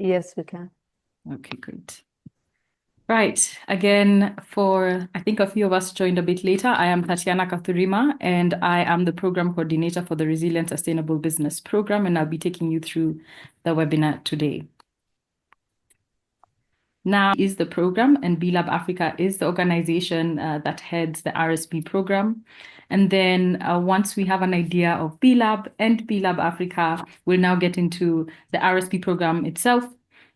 Yes, we can. Okay, great. Right. Again, I think a few of us joined a bit later. I am Tatiana Kathurima, and I am the program coordinator for the Resilient Sustainable Business Program, and I'll be taking you through the webinar today. Now is the program, and B-Lab Africa is the organization that heads the RSB program. And then once we have an idea of B-Lab and B-Lab Africa, we'll now get into the RSB program itself.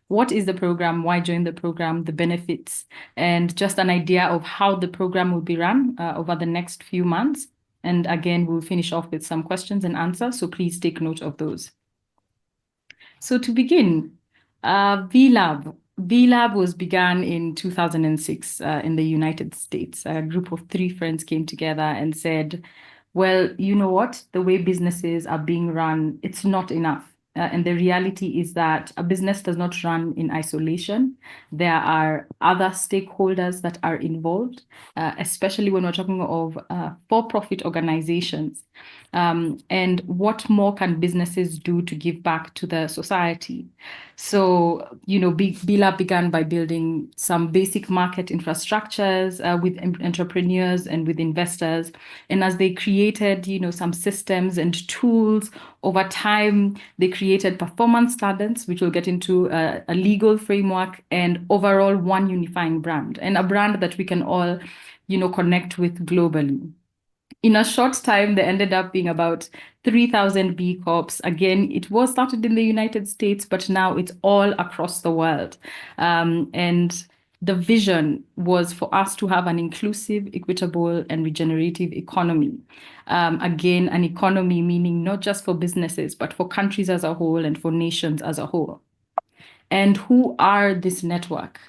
What is the program? Why join the program? The benefits, and just an idea of how the program will be run over the next few months. And again, we'll finish off with some questions and answers, so please take note of those. So to begin, B-Lab. B-Lab was begun in 2006 in the United States. A group of 3 friends came together and said, well, you know what? The way businesses are being run, it's not enough. And the reality is that a business does not run in isolation. There are other stakeholders that are involved, especially when we're talking of for-profit organizations. And what more can businesses do to give back to the society? So, B-Lab began by building some basic market infrastructures with entrepreneurs and with investors. And as they created, some systems and tools, over time, they created performance standards, which we'll get into, a legal framework, and overall one unifying brand, and a brand that we can all, connect with globally. In a short time, there ended up being about 3,000 B Corps. Again, it was started in the United States, but now it's all across the world. And the vision was for us to have an inclusive, equitable, and regenerative economy. Again, an economy meaning not just for businesses, but for countries as a whole and for nations as a whole. And who are this network?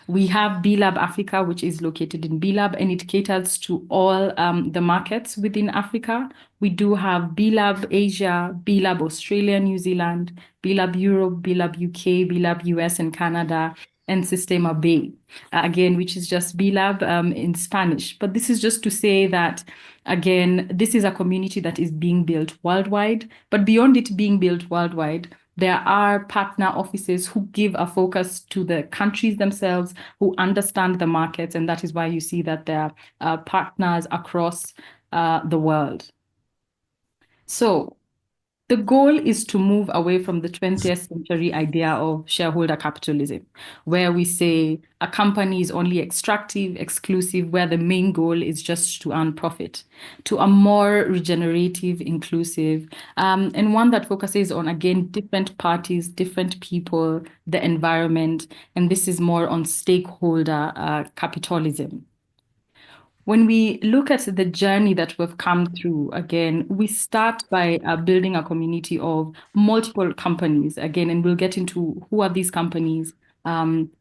We have B-Lab Africa, which is located in B-Lab, and it caters to all the markets within Africa. We do have B-Lab Asia, B-Lab Australia, New Zealand, B-Lab Europe, B-Lab UK, B-Lab US and Canada, and Sistema Bay, again, which is just B-Lab in Spanish. But this is just to say that, again, this is a community that is being built worldwide. But beyond it being built worldwide, there are partner offices who give a focus to the countries themselves, who understand the markets, and that is why you see that there are partners across the world. So the goal is to move away from the 20th century idea of shareholder capitalism, where we say a company is only extractive, exclusive, where the main goal is just to earn profit, to a more regenerative, inclusive, and one that focuses on, again, different parties, different people, the environment, and this is more on stakeholder capitalism. When we look at the journey that we've come through, again, we start by building a community of multiple companies, again, and we'll get into who are these companies,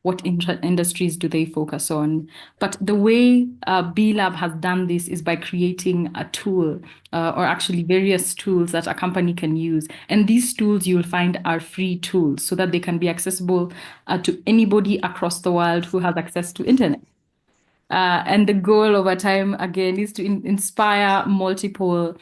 what industries do they focus on. But the way B-Lab has done this is by creating a tool, or actually various tools that a company can use. And these tools you'll find are free tools so that they can be accessible to anybody across the world who has access to internet. And the goal over time, again, is to inspire multiple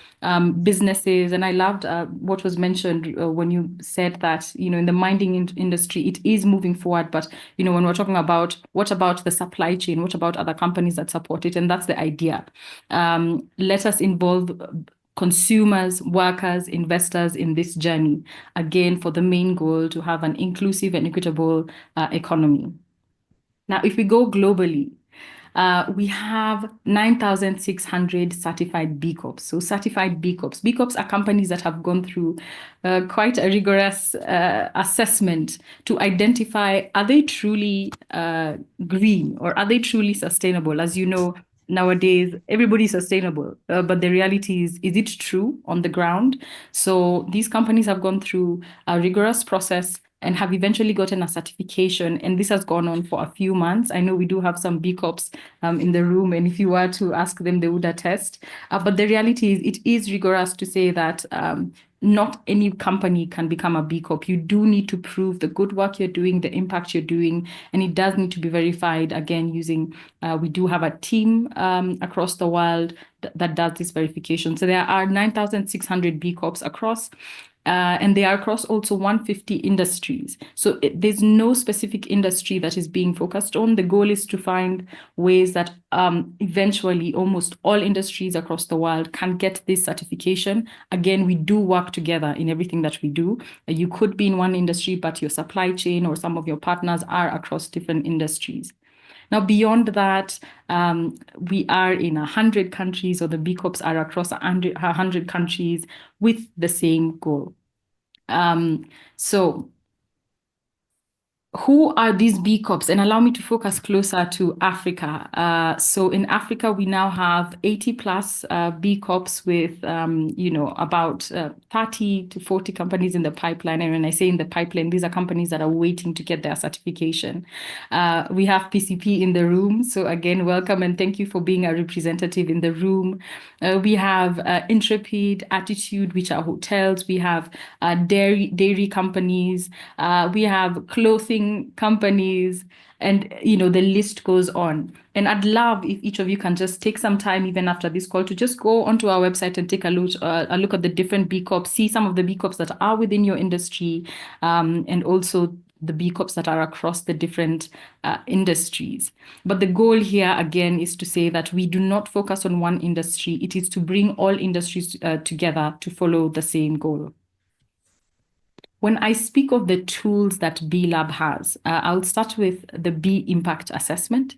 businesses. And I loved what was mentioned when you said that, in the mining industry, it is moving forward. But, when we're talking about what about the supply chain, what about other companies that support it? And that's the idea. Let us involve consumers, workers, investors in this journey, again, for the main goal to have an inclusive and equitable economy. Now, if we go globally, we have 9,600 certified B Corps. So certified B Corps. B Corps are companies that have gone through quite a rigorous assessment to identify, are they truly green or are they truly sustainable? As you know, nowadays, everybody's sustainable, but the reality is it true on the ground? So these companies have gone through a rigorous process and have eventually gotten a certification. And this has gone on for a few months. I know we do have some B Corps in the room, and if you were to ask them, they would attest. But the reality is it is rigorous to say that not any company can become a B Corp. You do need to prove the good work you're doing, the impact you're doing, and it does need to be verified, again, using, we do have a team across the world that does this verification. So there are 9,600 B Corps across. And they are across also 150 industries. So there's no specific industry that is being focused on. The goal is to find ways that eventually almost all industries across the world can get this certification. Again, we do work together in everything that we do. You could be in one industry, but your supply chain or some of your partners are across different industries. Now, beyond that, we are in 100 countries, or the B Corps are across 100 countries with the same goal. So who are these B Corps? And allow me to focus closer to Africa. So in Africa, we now have 80 plus B Corps with, about 30 to 40 companies in the pipeline. And when I say in the pipeline, these are companies that are waiting to get their certification. We have PCP in the room. So again, welcome and thank you for being a representative in the room. We have Intrepid, Attitude, which are hotels. We have dairy companies. We have clothing companies, and the list goes on. And I'd love if each of you can just take some time, even after this call, to just go onto our website and take a look at the different B Corps, see some of the B Corps that are within your industry, and also the B Corps that are across the different industries. But the goal here, again, is to say that we do not focus on one industry. It is to bring all industries together to follow the same goal. When I speak of the tools that B Lab has, I'll start with the B Impact Assessment.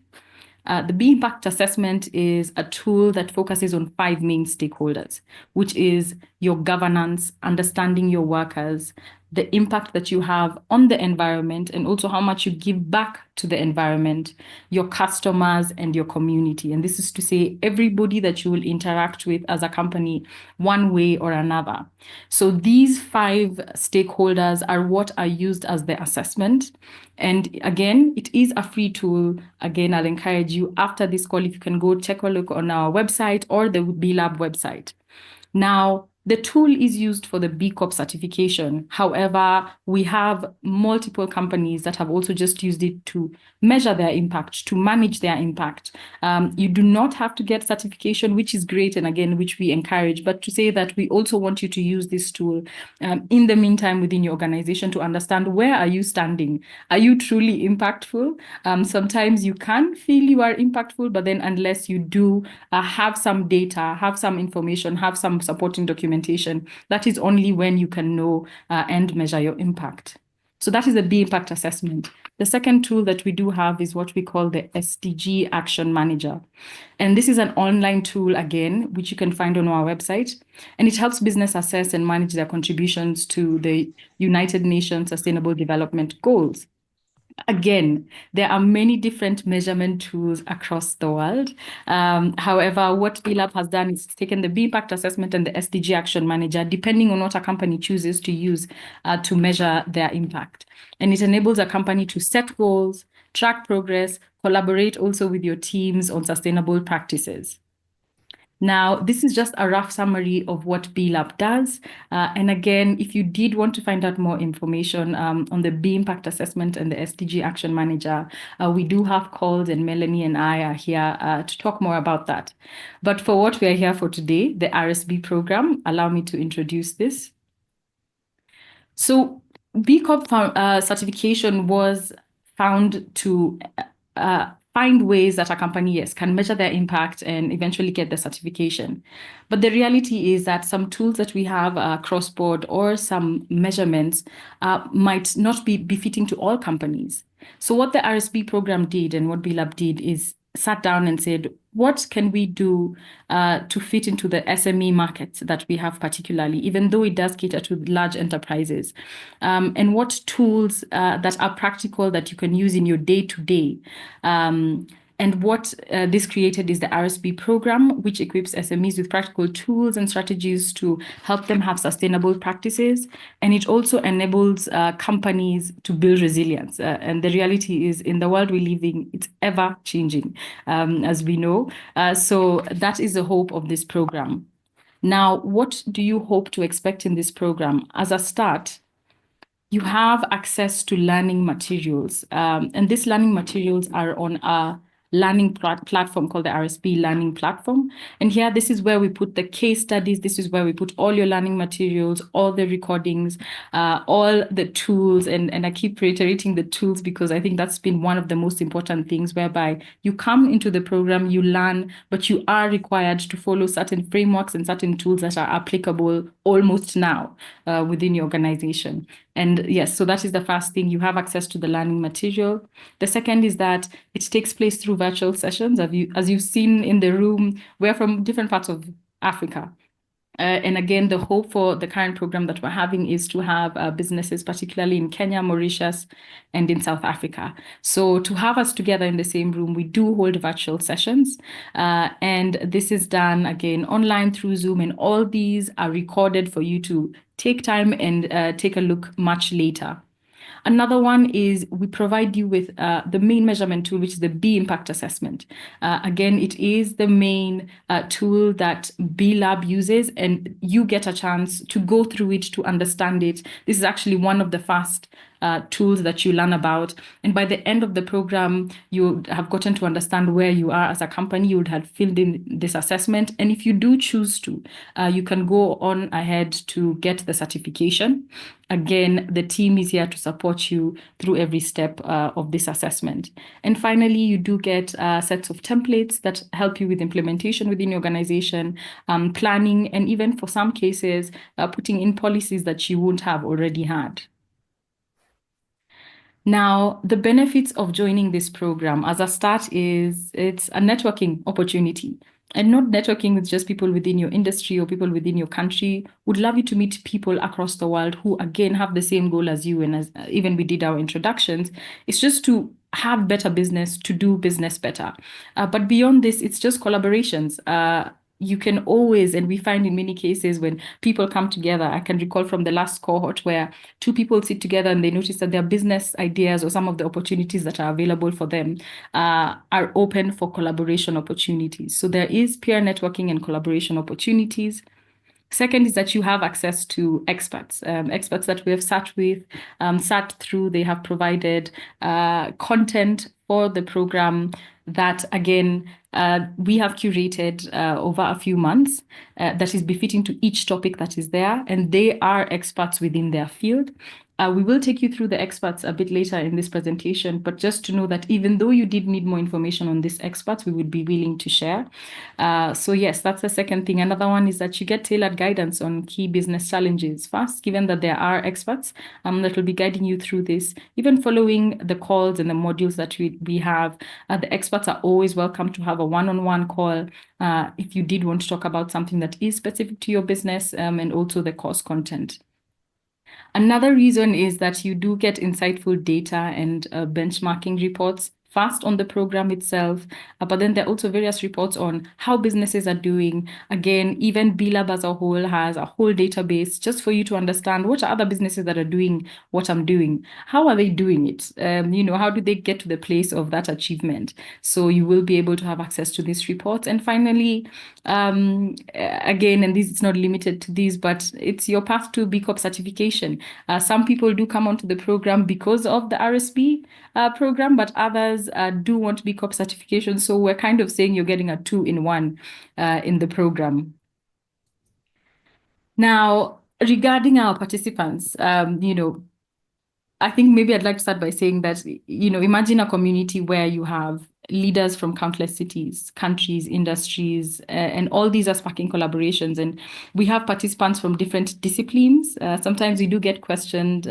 The B Impact Assessment is a tool that focuses on 5 main stakeholders, which is your governance, understanding your workers, the impact that you have on the environment, and also how much you give back to the environment, your customers, and your community. And this is to say everybody that you will interact with as a company one way or another. So these 5 stakeholders are what are used as the assessment. And again, it is a free tool. Again, I'll encourage you after this call, if you can go take a look on our website or the B Lab website. Now, the tool is used for the B Corp certification. However, we have multiple companies that have also just used it to measure their impact, to manage their impact. You do not have to get certification, which is great, and again, which we encourage, but to say that we also want you to use this tool in the meantime within your organization to understand where are you standing. Are you truly impactful? Sometimes you can feel you are impactful, but then unless you do have some data, have some information, have some supporting documentation, that is only when you can know and measure your impact. So that is the B Impact Assessment. The second tool that we do have is what we call the SDG Action Manager. And this is an online tool, again, which you can find on our website. And it helps business assess and manage their contributions to the United Nations Sustainable Development Goals. Again, there are many different measurement tools across the world. However, what B Lab has done is taken the B Impact Assessment and the SDG Action Manager, depending on what a company chooses to use to measure their impact. And it enables a company to set goals, track progress, collaborate also with your teams on sustainable practices. Now, this is just a rough summary of what B Lab does. And again, if you did want to find out more information on the B Impact Assessment and the SDG Action Manager, we do have calls, and Melanie and I are here to talk more about that. But for what we are here for today, the RSB program, allow me to introduce this. So B Corp certification was found to find ways that a company, yes, can measure their impact and eventually get the certification. But the reality is that some tools that we have cross-board or some measurements might not be befitting to all companies. So what the RSB program did and what B Lab did is sat down and said, what can we do to fit into the SME markets that we have particularly, even though it does cater to large enterprises? And what tools that are practical that you can use in your day-to-day? And what this created is the RSB program, which equips SMEs with practical tools and strategies to help them have sustainable practices. And it also enables companies to build resilience. And the reality is, in the world we live in, it's ever changing, as we know. So that is the hope of this program. Now, what do you hope to expect in this program? As a start, you have access to learning materials. And these learning materials are on a learning platform called the RSB Learning Platform. And here, this is where we put the case studies. This is where we put all your learning materials, all the recordings, all the tools. And I keep reiterating the tools because I think that's been one of the most important things, whereby you come into the program, you learn, but you are required to follow certain frameworks and certain tools that are applicable almost now within your organization. And yes, so that is the first thing. You have access to the learning material. The second is that it takes place through virtual sessions. As you've seen in the room, we're from different parts of Africa. And again, the hope for the current program that we're having is to have businesses, particularly in Kenya, Mauritius, and in South Africa. So to have us together in the same room, we do hold virtual sessions. And this is done, again, online through Zoom. And all these are recorded for you to take time and take a look much later. Another one is we provide you with the main measurement tool, which is the B Impact Assessment. Again, it is the main tool that B Lab uses, and you get a chance to go through it to understand it. This is actually one of the first tools that you learn about. And by the end of the program, you have gotten to understand where you are as a company. You would have filled in this assessment. And if you do choose to, you can go on ahead to get the certification. Again, the team is here to support you through every step of this assessment. And finally, you do get sets of templates that help you with implementation within your organization, planning, and even for some cases, putting in policies that you won't have already had. Now, the benefits of joining this program as a start is it's a networking opportunity. And not networking with just people within your industry or people within your country. Would love you to meet people across the world who, again, have the same goal as you. And as even we did our introductions, it's just to have better business, to do business better. But beyond this, it's just collaborations. You can always, and we find in many cases when people come together, I can recall from the last cohort where two people sit together and they notice that their business ideas or some of the opportunities that are available for them are open for collaboration opportunities. So there is peer networking and collaboration opportunities. Second is that you have access to experts that we have sat through. They have provided content for the program that, again, we have curated over a few months that is befitting to each topic that is there, and they are experts within their field. We will take you through the experts a bit later in this presentation, but just to know that even though you did need more information on these experts, we would be willing to share. So yes, that's the second thing. Another one is that you get tailored guidance on key business challenges. First, given that there are experts that will be guiding you through this, even following the calls and the modules that we have, the experts are always welcome to have a one-on-one call if you did want to talk about something that is specific to your business and also the course content. Another reason is that you do get insightful data and benchmarking reports first on the program itself, but then there are also various reports on how businesses are doing. Again, even B-Lab as a whole has a whole database just for you to understand what are other businesses that are doing what I'm doing. How are they doing it? How do they get to the place of that achievement? So you will be able to have access to these reports. And finally, again, and this is not limited to these, but it's your path to B Corp certification. Some people do come onto the program because of the RSB program, but others do want B Corp certification. So we're kind of saying you're getting a 2-in-1 in the program. Now, regarding our participants, I think maybe I'd like to start by saying that, imagine a community where you have leaders from countless cities, countries, industries, and all these are sparking collaborations. And we have participants from different disciplines. Sometimes we do get questioned,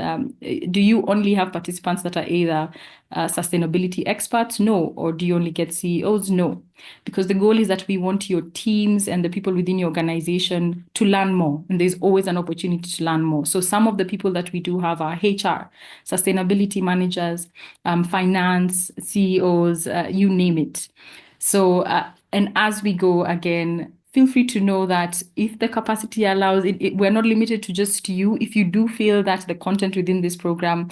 do you only have participants that are either sustainability experts? No. Or do you only get CEOs? No. Because the goal is that we want your teams and the people within your organization to learn more. And there's always an opportunity to learn more. So some of the people that we do have are HR, sustainability managers, finance, CEOs, you name it. So, and as we go, again, feel free to know that if the capacity allows it, we're not limited to just you. If you do feel that the content within this program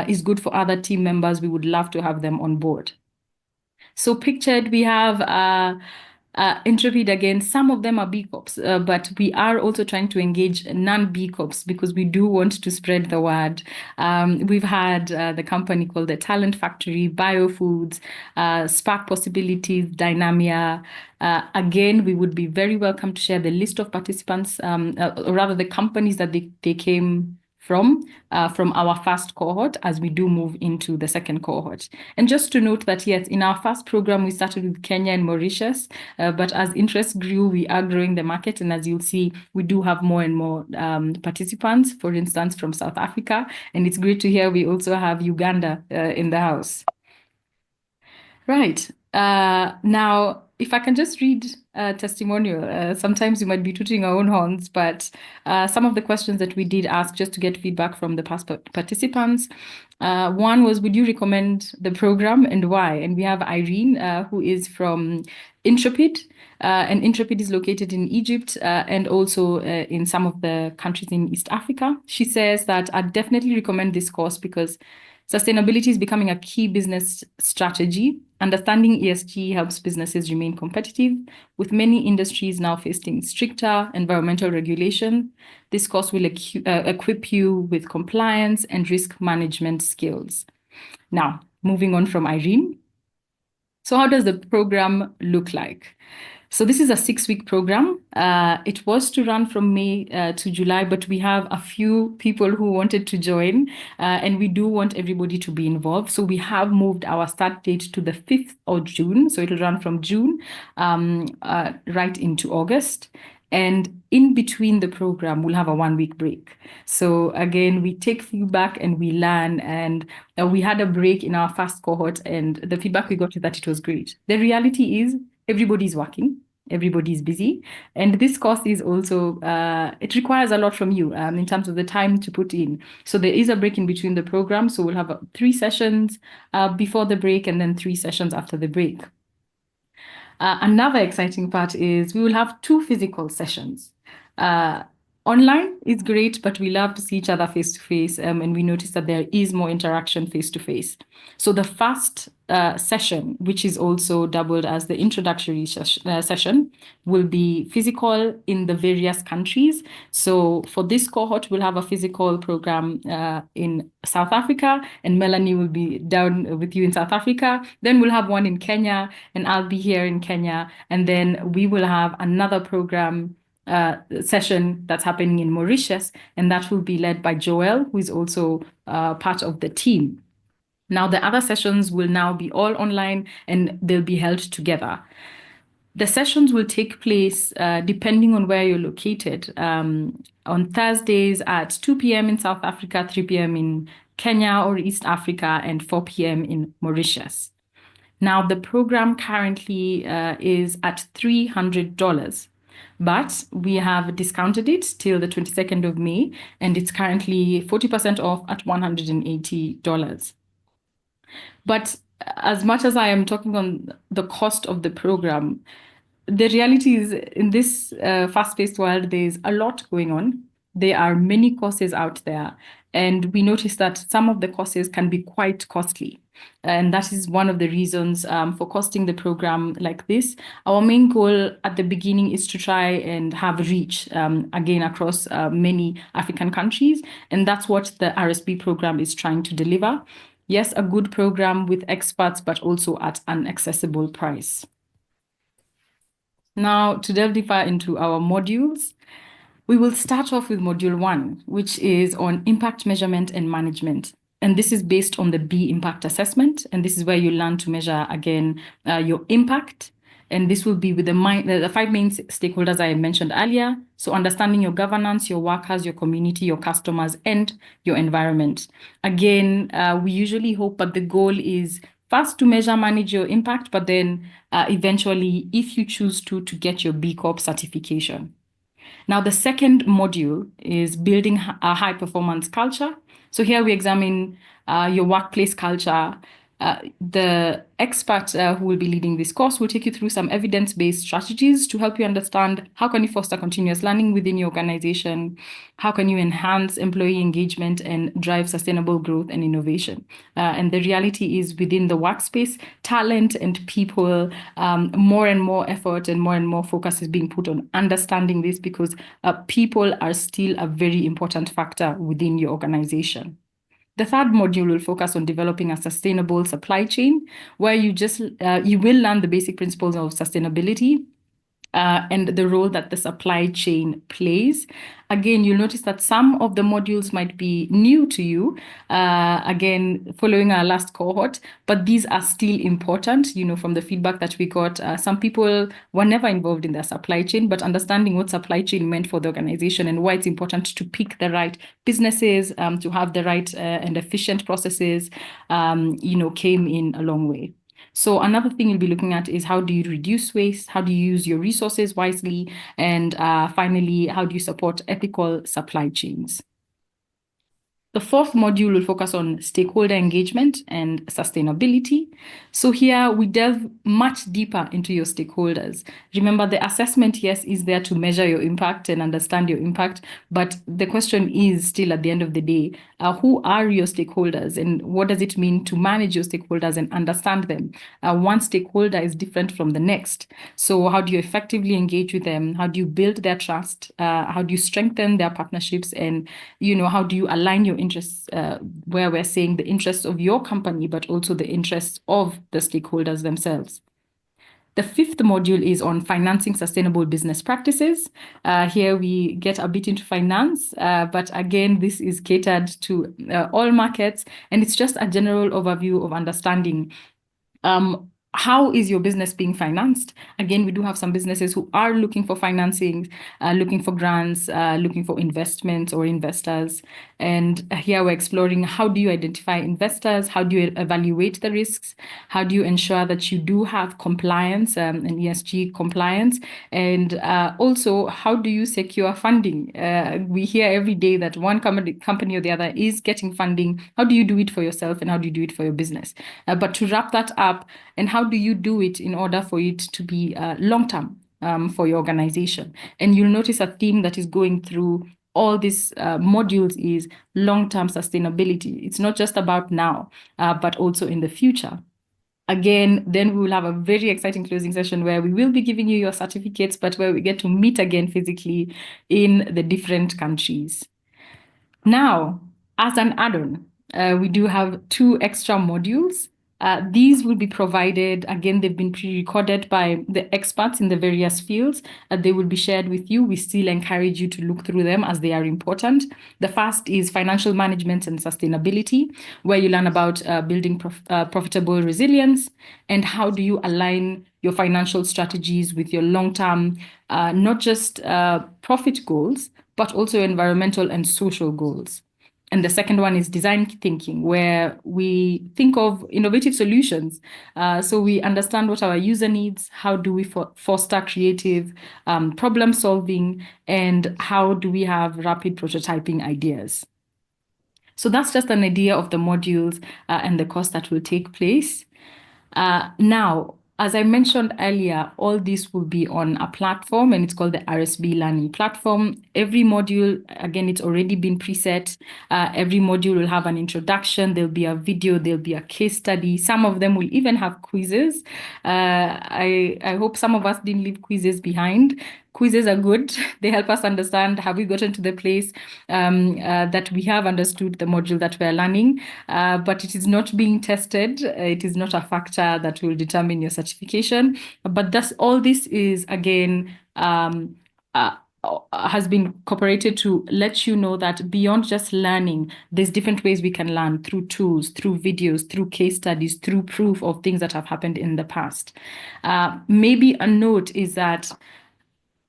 is good for other team members, we would love to have them on board. So pictured, we have Intrepid, again, some of them are B Corps, but we are also trying to engage non-B Corps because we do want to spread the word. We've had the company called the Talent Factory, Biofoods, Spark Possibilities, Dynamia. Again, we would be very welcome to share the list of participants, or rather the companies that they came from our first cohort as we do move into the second cohort. And just to note that, yes, in our first program, we started with Kenya and Mauritius, but as interest grew, we are growing the market. And as you'll see, we do have more and more participants, for instance, from South Africa. And it's great to hear we also have Uganda in the house. Right. Now, if I can just read a testimonial, sometimes we might be tooting our own horns, but some of the questions that we did ask just to get feedback from the past participants. One was, would you recommend the program and why? And we have Irene, who is from Intrepid, and Intrepid is located in Egypt and also in some of the countries in East Africa. She says that I'd definitely recommend this course because sustainability is becoming a key business strategy. Understanding ESG helps businesses remain competitive, with many industries now facing stricter environmental regulation. This course will equip you with compliance and risk management skills. Now, moving on from Irene. So how does the program look like? So this is a 6-week program. It was to run from May to July, but we have a few people who wanted to join, and we do want everybody to be involved. So we have moved our start date to the 5th of June. So it'll run from June right into August. And in between the program, we'll have a 1-week break. So again, we take feedback and we learn. And we had a break in our first cohort, and the feedback we got is that it was great. The reality is everybody's working. Everybody's busy. And this course is also, it requires a lot from you in terms of the time to put in. So there is a break in between the program. So we'll have 3 sessions before the break and then 3 sessions after the break. Another exciting part is we will have 2 physical sessions. Online is great, but we love to see each other face to face, and we notice that there is more interaction face to face. So the first session, which is also doubled as the introductory session, will be physical in the various countries. So for this cohort, we'll have a physical program in South Africa, and Melanie will be down with you in South Africa. Then we'll have one in Kenya, and I'll be here in Kenya. And then we will have another program session that's happening in Mauritius, and that will be led by Joel, who is also part of the team. Now, the other sessions will now be all online and they'll be held together. The sessions will take place depending on where you're located. On Thursdays at 2 p.m. in South Africa, 3 p.m. in Kenya or East Africa, and 4 p.m. in Mauritius. Now, the program currently is at $300. But we have discounted it till the 22nd of May, and it's currently 40% off at $180. But as much as I am talking on the cost of the program, the reality is in this fast-paced world, there's a lot going on. There are many courses out there, and we notice that some of the courses can be quite costly. And that is one of the reasons for costing the program like this. Our main goal at the beginning is to try and have reach again across many African countries. And that's what the RSB program is trying to deliver. Yes, a good program with experts, but also at an accessible price. Now, to delve deeper into our modules, we will start off with Module 1, which is on impact measurement and management. And this is based on the B impact assessment. And this is where you learn to measure, again, your impact. And this will be with the 5 main stakeholders I mentioned earlier. So understanding your governance, your workers, your community, your customers, and your environment. Again, we usually hope that the goal is first to measure, manage your impact, but then eventually, if you choose to get your B Corp certification. Now, the second module is building a high-performance culture. So here we examine your workplace culture. The expert who will be leading this course will take you through some evidence-based strategies to help you understand how can you foster continuous learning within your organization, how can you enhance employee engagement and drive sustainable growth and innovation. And the reality is within the workspace, talent and people, more and more effort and more focus is being put on understanding this because people are still a very important factor within your organization. The third module will focus on developing a sustainable supply chain, where you will learn the basic principles of sustainability, and the role that the supply chain plays. Again, you'll notice that some of the modules might be new to you, again, following our last cohort, but these are still important, from the feedback that we got. Some people were never involved in their supply chain, but understanding what supply chain meant for the organization and why it's important to pick the right businesses, to have the right and efficient processes, came in a long way. So another thing you'll be looking at is how do you reduce waste? How do you use your resources wisely? And finally, how do you support ethical supply chains? The fourth module will focus on stakeholder engagement and sustainability. So here we delve much deeper into your stakeholders. Remember, the assessment, yes, is there to measure your impact and understand your impact. But the question is still at the end of the day, who are your stakeholders and what does it mean to manage your stakeholders and understand them? One stakeholder is different from the next. So how do you effectively engage with them? How do you build their trust? How do you strengthen their partnerships? And, how do you align your interests, where we're saying the interests of your company, but also the interests of the stakeholders themselves. The fifth module is on financing sustainable business practices. Here we get a bit into finance, but again, this is catered to all markets, and it's just a general overview of understanding how is your business being financed? Again, we do have some businesses who are looking for financing, looking for grants, looking for investments or investors. And here we're exploring how do you identify investors? How do you evaluate the risks? How do you ensure that you do have compliance and ESG compliance? And also, how do you secure funding? We hear every day that one company or the other is getting funding. How do you do it for yourself and how do you do it for your business? But to wrap that up, and how do you do it in order for it to be long-term for your organization? And you'll notice a theme that is going through all these modules is long-term sustainability. It's not just about now, but also in the future. Again, then we will have a very exciting closing session where we will be giving you your certificates, but where we get to meet again physically in the different countries. Now, as an add-on, we do have 2 extra modules. These will be provided, again, they've been pre-recorded by the experts in the various fields. They will be shared with you. We still encourage you to look through them as they are important. The first is financial management and sustainability, where you learn about building profitable resilience and how do you align your financial strategies with your long-term, not just profit goals, but also environmental and social goals. And the second one is design thinking, where we think of innovative solutions. So we understand what our user needs, how do we foster creative problem solving, and how do we have rapid prototyping ideas. So that's just an idea of the modules and the course that will take place. Now, as I mentioned earlier, all this will be on a platform and it's called the RSB Learning Platform. Every module, again, it's already been preset. Every module will have an introduction. There'll be a video, there'll be a case study. Some of them will even have quizzes. I hope some of us didn't leave quizzes behind. Quizzes are good. They help us understand, have we gotten to the place that we have understood the module that we're learning, but it is not being tested. It is not a factor that will determine your certification. But all this is, again, has been incorporated to let you know that beyond just learning, there's different ways we can learn through tools, through videos, through case studies, through proof of things that have happened in the past. Maybe a note is that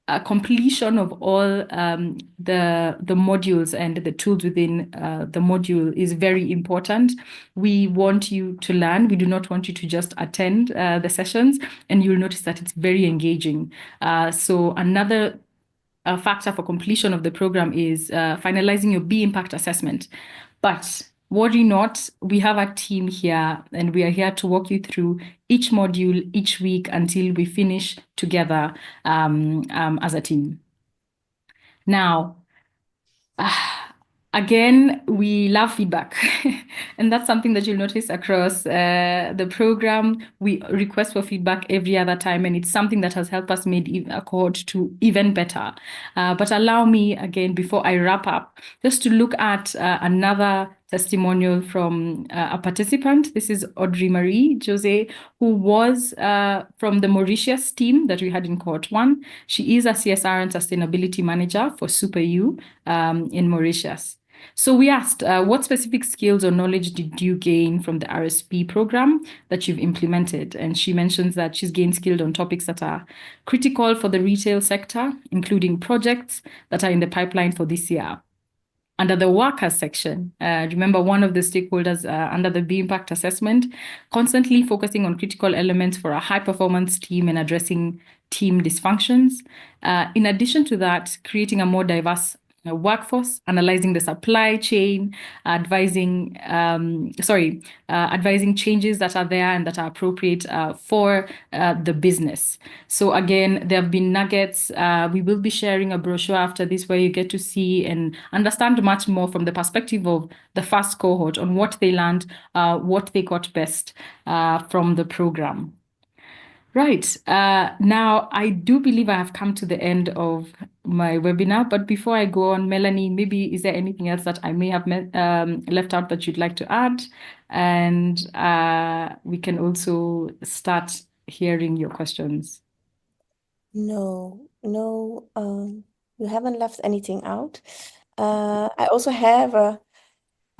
a completion of all the modules and the tools within the module is very important. We want you to learn. We do not want you to just attend the sessions, and you'll notice that it's very engaging. So another factor for completion of the program is finalizing your B impact assessment. But Worry not, we have a team here and we are here to walk you through each module each week until we finish together as a team. Now, again, we love feedback. And that's something that you'll notice across the program. We request for feedback every other time, and it's something that has helped us make a cohort to even better. But allow me, again, before I wrap up, just to look at another testimonial from a participant. This is Audrey Marie Jose, who was from the Mauritius team that we had in cohort 1. She is a CSR and sustainability manager for Super U in Mauritius. So we asked, what specific skills or knowledge did you gain from the RSB program that you've implemented? And she mentions that she's gained skills on topics that are critical for the retail sector, including projects that are in the pipeline for this year. Under the workers section, remember one of the stakeholders under the B impact assessment, constantly focusing on critical elements for a high performance team and addressing team dysfunctions. In addition to that, creating a more diverse workforce, analyzing the supply chain, advising changes that are there and that are appropriate for the business. So again, there have been nuggets. We will be sharing a brochure after this where you get to see and understand much more from the perspective of the first cohort on what they learned, what they got best from the program. Right. Now, I do believe I have come to the end of my webinar, but before I go on, Melanie, maybe is there anything else that I may have left out that you'd like to add? And we can also start hearing your questions. No, you haven't left anything out. I also have a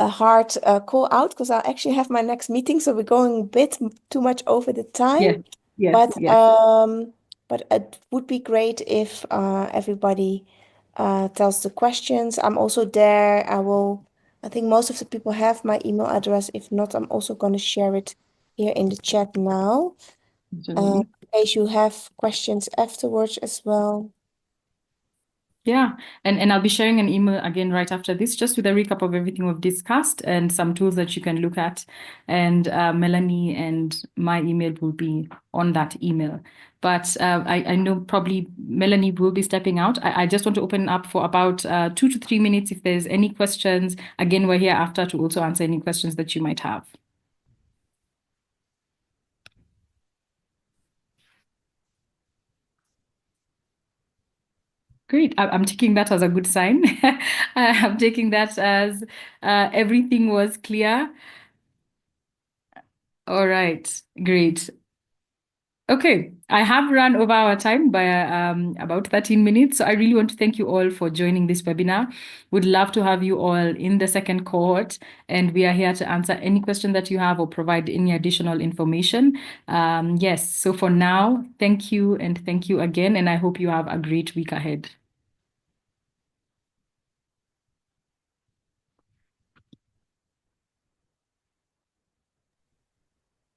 hard call out because I actually have my next meeting, so we're going a bit too much over the time. Yes. But it would be great if everybody tells the questions. I'm also there. I think most of the people have my email address. If not, I'm also going to share it here in the chat now. In case you have questions afterwards as well. Yeah, and I'll be sharing an email again right after this, just with a recap of everything we've discussed and some tools that you can look at. And Melanie and my email will be on that email. But I know probably Melanie will be stepping out. I just want to open up for about 2 to 3 minutes if there's any questions. Again, we're here after to also answer any questions that you might have. Great. I'm taking that as a good sign. I'm taking that as everything was clear. All right, great. Okay, I have run over our time by about 13 minutes. So I really want to thank you all for joining this webinar. Would love to have you all in the second cohort, and we are here to answer any question that you have or provide any additional information. Yes, so for now, thank you and thank you again, and I hope you have a great week ahead.